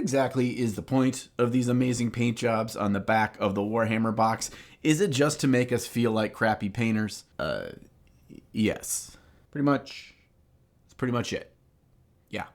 exactly is the point of these amazing paint jobs on the back of the Warhammer box? Is it just to make us feel like crappy painters? Yes. Pretty much. That's pretty much it. Yeah.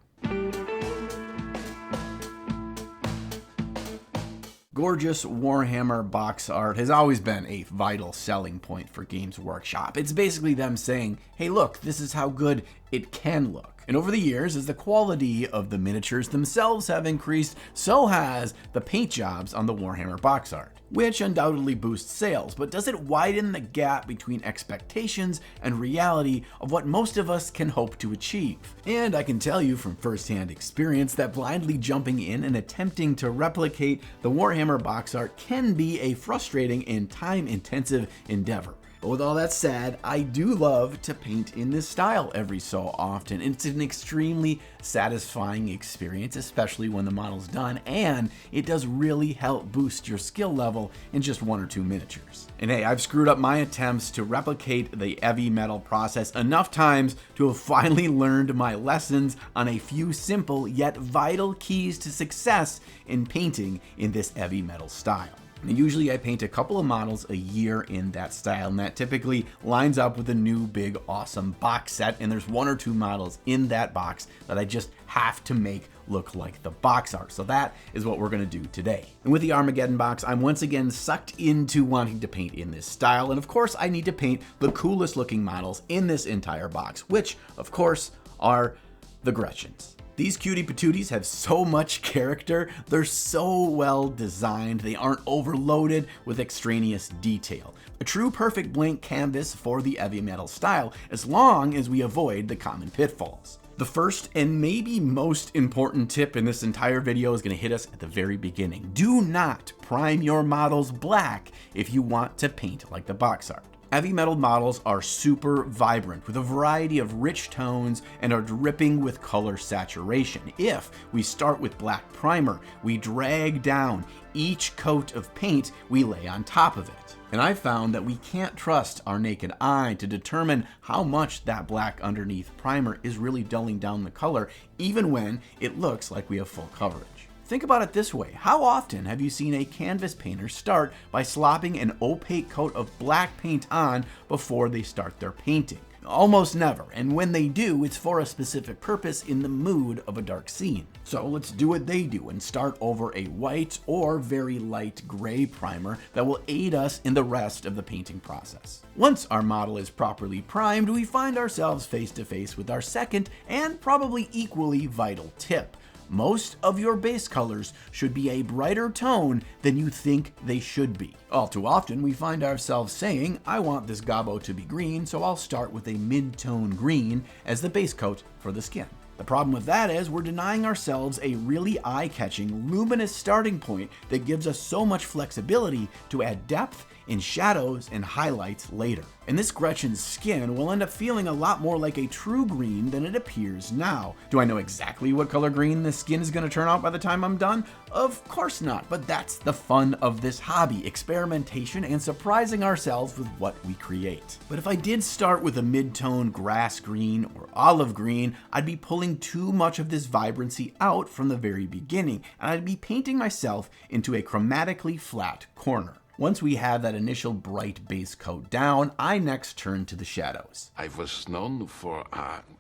Gorgeous Warhammer box art has always been a vital selling point for Games Workshop. It's basically them saying, hey look, this is how good it can look. And over the years, as the quality of the miniatures themselves have increased, so has the paint jobs on the Warhammer box art, which undoubtedly boosts sales, but does it widen the gap between expectations and reality of what most of us can hope to achieve? And I can tell you from firsthand experience that blindly jumping in and attempting to replicate the Warhammer box art can be a frustrating and time-intensive endeavor. But with all that said, I do love to paint in this style every so often. It's an extremely satisfying experience, especially when the model's done, and it does really help boost your skill level in just 1 or 2 miniatures. And hey, I've screwed up my attempts to replicate the heavy metal process enough times to have finally learned my lessons on a few simple yet vital keys to success in painting in this heavy metal style. And usually I paint a couple of models a year in that style, and that typically lines up with a new big awesome box set, and there's 1 or 2 models in that box that I just have to make look like the box art. So that is what we're going to do today. And with the Armageddon box, I'm once again sucked into wanting to paint in this style, and of course I need to paint the coolest looking models in this entire box, which of course are the Gretchens. These cutie patooties have so much character, they're so well designed, they aren't overloaded with extraneous detail. A true perfect blank canvas for the heavy metal style, as long as we avoid the common pitfalls. The first and maybe most important tip in this entire video is going to hit us at the very beginning. Do not prime your models black if you want to paint like the box art. Heavy metal models are super vibrant with a variety of rich tones and are dripping with color saturation. If we start with black primer, we drag down each coat of paint we lay on top of it. And I've found that we can't trust our naked eye to determine how much that black underneath primer is really dulling down the color, even when it looks like we have full coverage. Think about it this way. How often have you seen a canvas painter start by slopping an opaque coat of black paint on before they start their painting? Almost never, and when they do, it's for a specific purpose in the mood of a dark scene. So let's do what they do and start over a white or very light gray primer that will aid us in the rest of the painting process. Once our model is properly primed, we find ourselves face to face with our second and probably equally vital tip. Most of your base colors should be a brighter tone than you think they should be. All too often, we find ourselves saying, I want this gobbo to be green, so I'll start with a mid-tone green as the base coat for the skin. The problem with that is we're denying ourselves a really eye-catching, luminous starting point that gives us so much flexibility to add depth in shadows and highlights later. And this Gretchen's skin will end up feeling a lot more like a true green than it appears now. Do I know exactly what color green this skin is going to turn out by the time I'm done? Of course not, but that's the fun of this hobby, experimentation and surprising ourselves with what we create. But if I did start with a mid-tone grass green or olive green, I'd be pulling too much of this vibrancy out from the very beginning, and I'd be painting myself into a chromatically flat corner. Once we have that initial bright base coat down, I next turn to the shadows. I was known for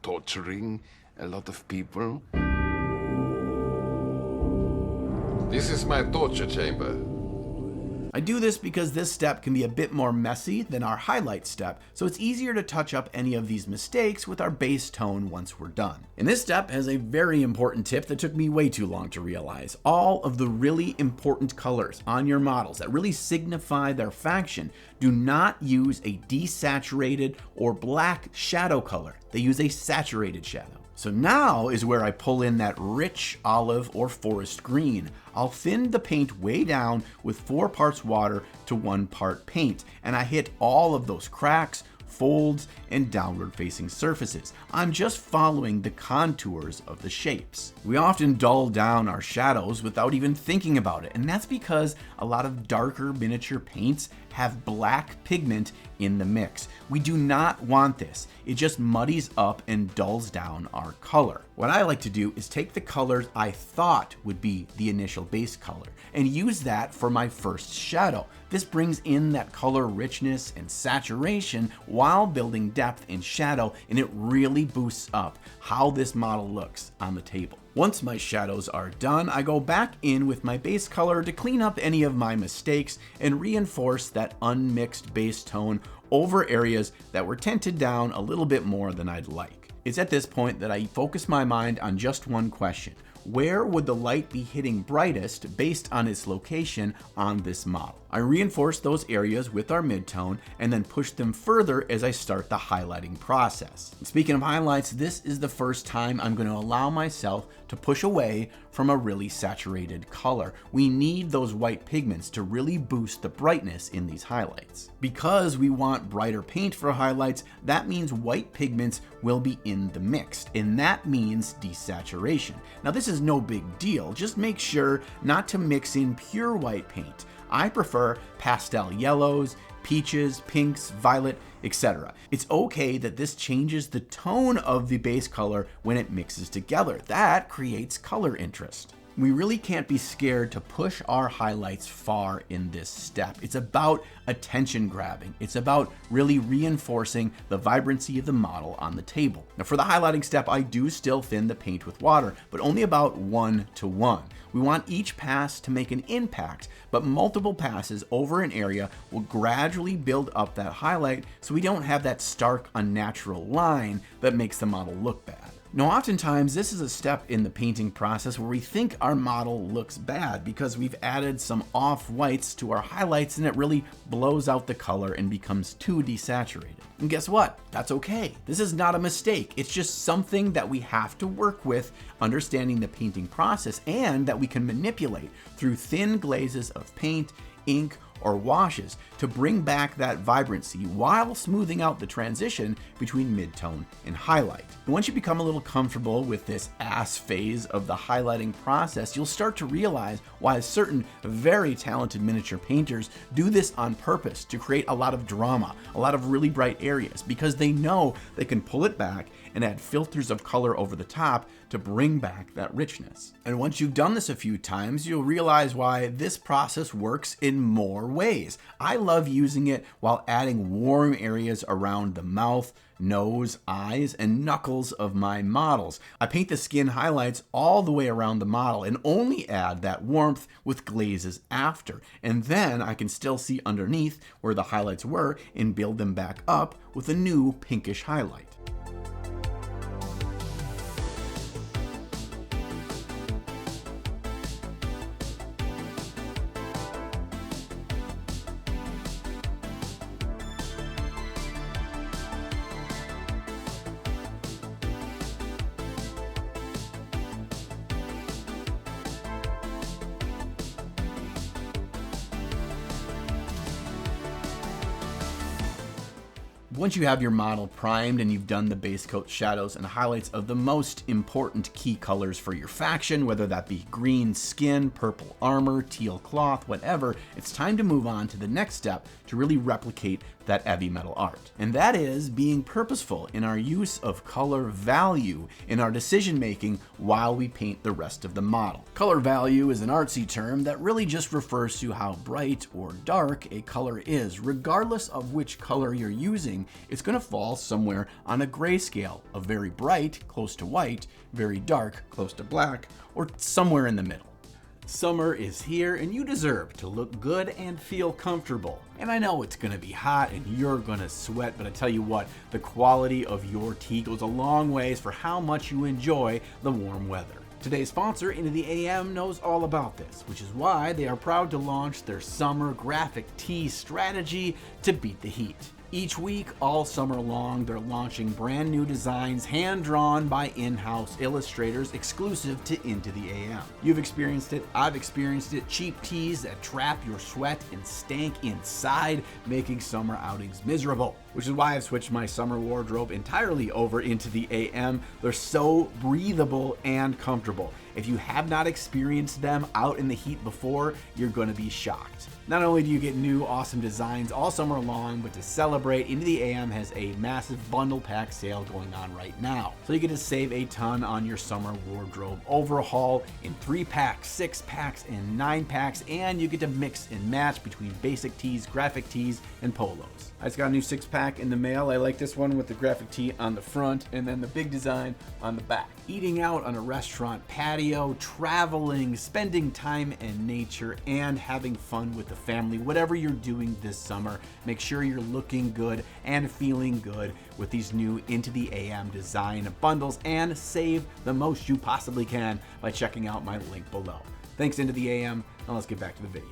torturing a lot of people. This is my torture chamber. I do this because this step can be a bit more messy than our highlight step, so it's easier to touch up any of these mistakes with our base tone once we're done. And this step has a very important tip that took me way too long to realize. All of the really important colors on your models that really signify their faction do not use a desaturated or black shadow color. They use a saturated shadow. So now is where I pull in that rich olive or forest green. I'll thin the paint way down with 4 parts water to 1 part paint, and I hit all of those cracks, folds, and downward facing surfaces. I'm just following the contours of the shapes. We often dull down our shadows without even thinking about it, and that's because a lot of darker miniature paints have black pigment in the mix. We do not want this. It just muddies up and dulls down our color. What I like to do is take the colors I thought would be the initial base color and use that for my first shadow. This brings in that color richness and saturation while building depth and shadow, and it really boosts up how this model looks on the table. Once my shadows are done, I go back in with my base color to clean up any of my mistakes and reinforce that unmixed base tone over areas that were tinted down a little bit more than I'd like. It's at this point that I focus my mind on just one question. Where would the light be hitting brightest based on its location on this model? I reinforce those areas with our midtone and then push them further as I start the highlighting process. Speaking of highlights, this is the first time I'm going to allow myself to push away from a really saturated color. We need those white pigments to really boost the brightness in these highlights. Because we want brighter paint for highlights, that means white pigments will be in the mix, and that means desaturation. Now this is no big deal, just make sure not to mix in pure white paint. I prefer pastel yellows, peaches, pinks, violet, etc. It's okay that this changes the tone of the base color when it mixes together. That creates color interest. We really can't be scared to push our highlights far in this step. It's about attention grabbing. It's about really reinforcing the vibrancy of the model on the table. Now for the highlighting step, I do still thin the paint with water, but only about 1:1. We want each pass to make an impact, but multiple passes over an area will gradually build up that highlight so we don't have that stark, unnatural line that makes the model look bad. Now, oftentimes this is a step in the painting process where we think our model looks bad because we've added some off whites to our highlights and it really blows out the color and becomes too desaturated. And guess what? That's okay. This is not a mistake. It's just something that we have to work with, understanding the painting process, and that we can manipulate through thin glazes of paint, ink, or washes to bring back that vibrancy while smoothing out the transition between midtone and highlight. And once you become a little comfortable with this ass phase of the highlighting process, you'll start to realize why certain very talented miniature painters do this on purpose to create a lot of drama, a lot of really bright areas, because they know they can pull it back and add filters of color over the top to bring back that richness. And once you've done this a few times, you'll realize why this process works in more ways. I love using it while adding warm areas around the mouth, nose, eyes, and knuckles of my models. I paint the skin highlights all the way around the model and only add that warmth with glazes after. And then I can still see underneath where the highlights were and build them back up with a new pinkish highlight. Once you have your model primed and you've done the base coat, shadows, and highlights of the most important key colors for your faction, whether that be green skin, purple armor, teal cloth, whatever, it's time to move on to the next step to really replicate that heavy metal art. And that is being purposeful in our use of color value in our decision making while we paint the rest of the model. Color value is an artsy term that really just refers to how bright or dark a color is. Regardless of which color you're using, it's going to fall somewhere on a grayscale of very bright, close to white, very dark, close to black, or somewhere in the middle. Summer is here and you deserve to look good and feel comfortable. And I know it's gonna be hot and you're gonna sweat, but I tell you what, the quality of your tea goes a long ways for how much you enjoy the warm weather. Today's sponsor, Into the AM, knows all about this, which is why they are proud to launch their summer graphic tee strategy to beat the heat. Each week, all summer long, they're launching brand new designs hand-drawn by in-house illustrators exclusive to Into the AM. You've experienced it, I've experienced it, cheap tees that trap your sweat and stank inside, making summer outings miserable. which is why I've switched my summer wardrobe entirely over into the AM. They're so breathable and comfortable. If you have not experienced them out in the heat before, you're going to be shocked. Not only do you get new awesome designs all summer long, but to celebrate, Into the AM has a massive bundle pack sale going on right now. So you get to save a ton on your summer wardrobe overhaul in 3-packs, 6-packs, and 9-packs, and you get to mix and match between basic tees, graphic tees, and polos. I just got a new 6-pack in the mail. I like this one with the graphic tee on the front and then the big design on the back. Eating out on a restaurant patio, traveling, spending time in nature, and having fun with the family. Whatever you're doing this summer, make sure you're looking good and feeling good with these new Into the AM design bundles, and save the most you possibly can by checking out my link below. Thanks, Into the AM. Now let's get back to the video.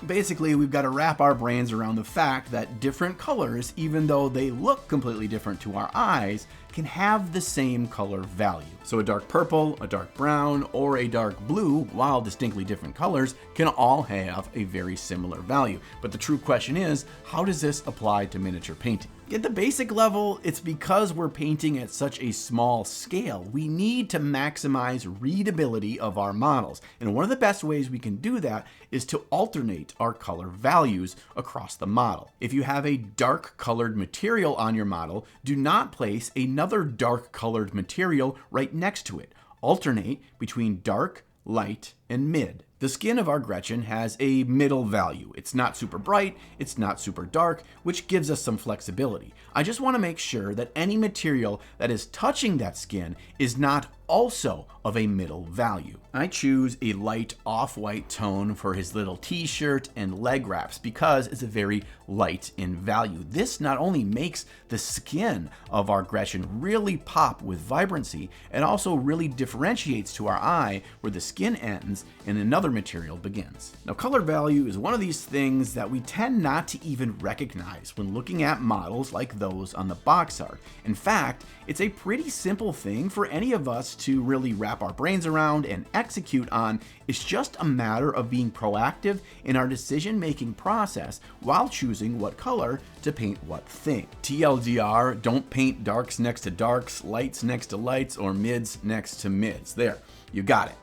Basically, we've got to wrap our brains around the fact that different colors, even though they look completely different to our eyes, can have the same color value. So a dark purple, a dark brown, or a dark blue, while distinctly different colors, can all have a very similar value. But the true question is, how does this apply to miniature painting? At the basic level, it's because we're painting at such a small scale. We need to maximize readability of our models. And one of the best ways we can do that is to alternate our color values across the model. If you have a dark colored material on your model, do not place another dark colored material right next to it. Alternate between dark, light, and mid. The skin of our Gretchen has a middle value. It's not super bright, it's not super dark, which gives us some flexibility. I just want to make sure that any material that is touching that skin is not also of a middle value. I choose a light off-white tone for his little t-shirt and leg wraps because it's a very light in value. This not only makes the skin of our Gretchen really pop with vibrancy, it also really differentiates to our eye where the skin ends and another material begins. Now, color value is one of these things that we tend not to even recognize when looking at models like those on the box art. In fact, it's a pretty simple thing for any of us to really wrap our brains around and execute on. It's just a matter of being proactive in our decision-making process while choosing what color to paint what thing. TLDR, don't paint darks next to darks, lights next to lights, or mids next to mids. There, you got it.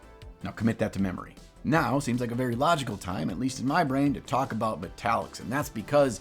Now commit that to memory. Now seems like a very logical time, at least in my brain, to talk about metallics, and that's because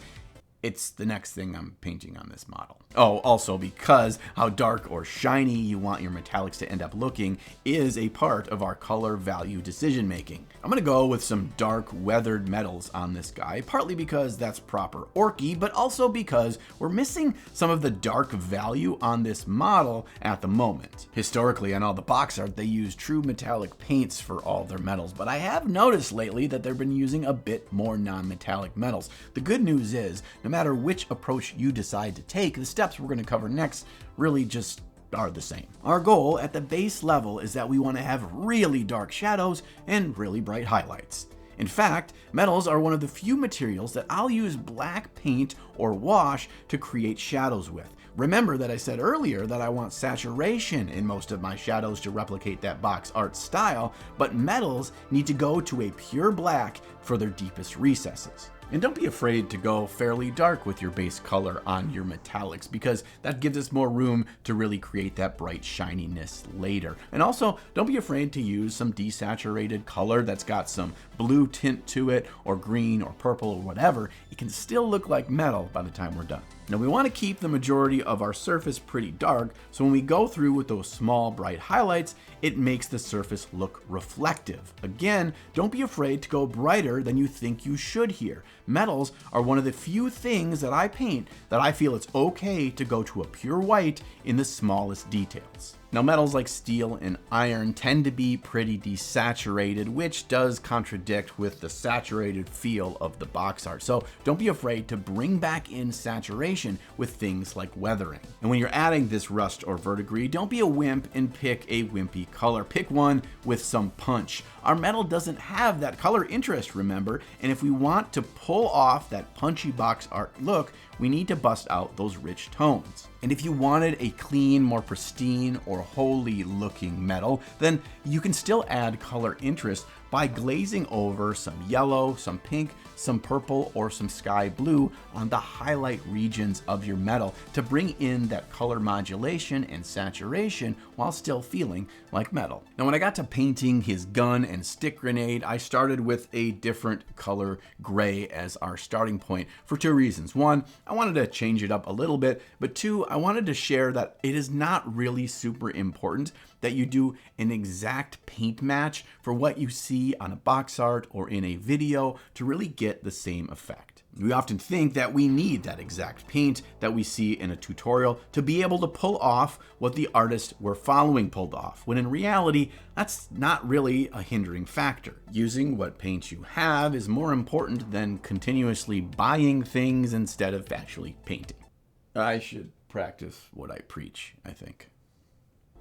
it's the next thing I'm painting on this model. Oh, also because how dark or shiny you want your metallics to end up looking is a part of our color value decision making. I'm gonna go with some dark weathered metals on this guy, partly because that's proper orky, but also because we're missing some of the dark value on this model at the moment. Historically, on all the box art, they use true metallic paints for all their metals, but I have noticed lately that they've been using a bit more non-metallic metals. The good news is, no matter which approach you decide to take, the steps we're going to cover next really just are the same. Our goal at the base level is that we want to have really dark shadows and really bright highlights. In fact, metals are one of the few materials that I'll use black paint or wash to create shadows with. Remember that I said earlier that I want saturation in most of my shadows to replicate that box art style, but metals need to go to a pure black for their deepest recesses. And don't be afraid to go fairly dark with your base color on your metallics, because that gives us more room to really create that bright shininess later. And also, don't be afraid to use some desaturated color that's got some blue tint to it, or green or purple or whatever. It can still look like metal by the time we're done. Now, we want to keep the majority of our surface pretty dark, so when we go through with those small bright highlights, it makes the surface look reflective. Again, don't be afraid to go brighter than you think you should here. Metals are one of the few things that I paint that I feel it's okay to go to a pure white in the smallest details. Now, metals like steel and iron tend to be pretty desaturated, which does contradict with the saturated feel of the box art. So don't be afraid to bring back in saturation with things like weathering. And when you're adding this rust or verdigris, don't be a wimp and pick a wimpy color. Pick one with some punch. Our metal doesn't have that color interest, remember, and if we want to pull off that punchy box art look, we need to bust out those rich tones. And if you wanted a clean, more pristine, or holy looking metal, then you can still add color interest by glazing over some yellow, some pink, some purple, or some sky blue on the highlight regions of your metal to bring in that color modulation and saturation while still feeling like metal. Now, when I got to painting his gun and stick grenade, I started with a different color gray as our starting point for two reasons. One, I wanted to change it up a little bit, but two, I wanted to share that it is not really super important that you do an exact paint match for what you see on a box art or in a video to really get the same effect. We often think that we need that exact paint that we see in a tutorial to be able to pull off what the artist we're following pulled off, when in reality, that's not really a hindering factor. Using what paint you have is more important than continuously buying things instead of actually painting. I should practice what I preach, I think.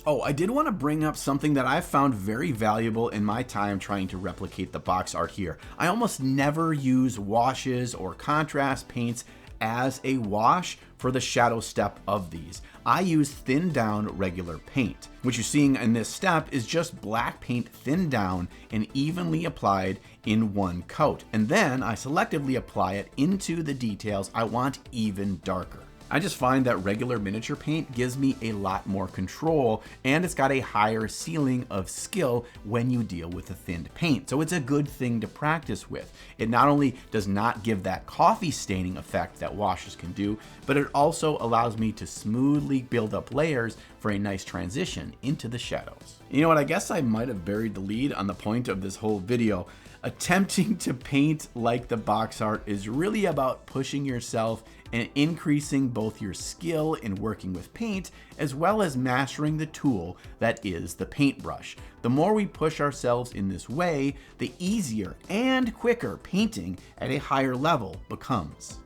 Oh, I did want to bring up something that I've found very valuable in my time trying to replicate the box art here. I almost never use washes or contrast paints as a wash for the shadow step of these. I use thinned down regular paint. What you're seeing in this step is just black paint thinned down and evenly applied in one coat. And then I selectively apply it into the details I want even darker. I just find that regular miniature paint gives me a lot more control, and it's got a higher ceiling of skill when you deal with a thinned paint. So it's a good thing to practice with. It not only does not give that coffee staining effect that washes can do, but it also allows me to smoothly build up layers for a nice transition into the shadows. You know what, I guess I might have buried the lead on the point of this whole video. Attempting to paint like the box art is really about pushing yourself and increasing both your skill in working with paint as well as mastering the tool that is the paintbrush. The more we push ourselves in this way, the easier and quicker painting at a higher level becomes.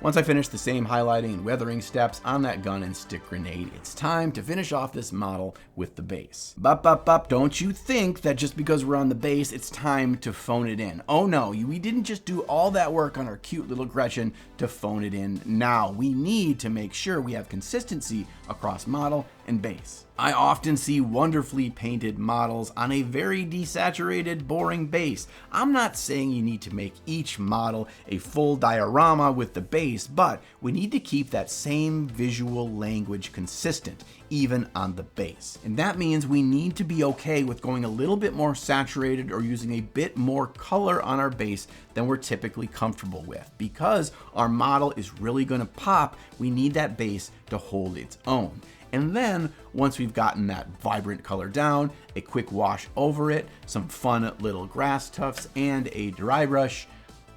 Once I finish the same highlighting and weathering steps on that gun and stick grenade, it's time to finish off this model with the base. But don't you think that just because we're on the base, it's time to phone it in. Oh no, we didn't just do all that work on our cute little Gretchen to phone it in. Now we need to make sure we have consistency across model and base. I often see wonderfully painted models on a very desaturated, boring base. I'm not saying you need to make each model a full diorama with the base, but we need to keep that same visual language consistent, even on the base. And that means we need to be okay with going a little bit more saturated or using a bit more color on our base than we're typically comfortable with. Because our model is really gonna pop, we need that base to hold its own. And then, once we've gotten that vibrant color down, a quick wash over it, some fun little grass tufts, and a dry brush,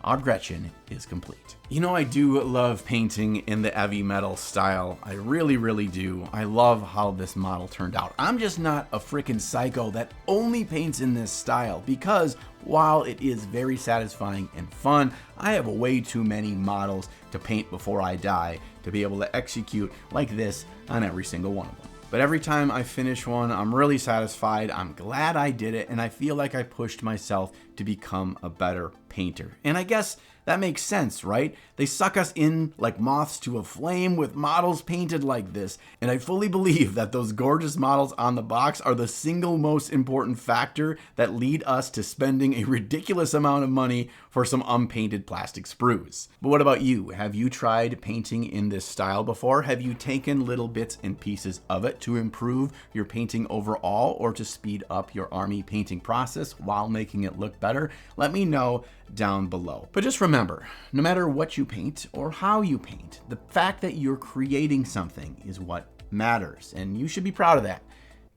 our Gretchen is complete. You know, I do love painting in the heavy metal style. I really do. I love how this model turned out. I'm just not a freaking psycho that only paints in this style, because while it is very satisfying and fun, I have way too many models to paint before I die to be able to execute like this on every single one of them. But every time I finish one, I'm really satisfied. I'm glad I did it, and I feel like I pushed myself to become a better painter. And I guess that makes sense, right? They suck us in like moths to a flame with models painted like this, and I fully believe that those gorgeous models on the box are the single most important factor that lead us to spending a ridiculous amount of money for some unpainted plastic sprues. But what about you? Have you tried painting in this style before? Have you taken little bits and pieces of it to improve your painting overall or to speed up your army painting process while making it look better? Let me know down below. But just remember, no matter what you paint or how you paint, the fact that you're creating something is what matters, and you should be proud of that.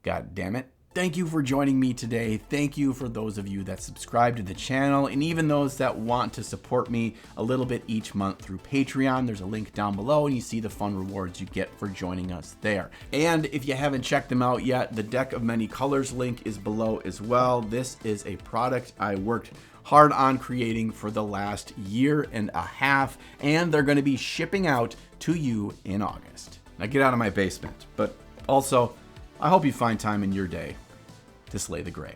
God damn it. Thank you for joining me today. Thank you for those of you that subscribe to the channel, and even those that want to support me a little bit each month through Patreon. There's a link down below, and you see the fun rewards you get for joining us there. And if you haven't checked them out yet, the Deck of Many Colors link is below as well. This is a product I worked hard on creating for the last year and a half, and they're going to be shipping out to you in August. Now get out of my basement, but also I hope you find time in your day to slay the gray.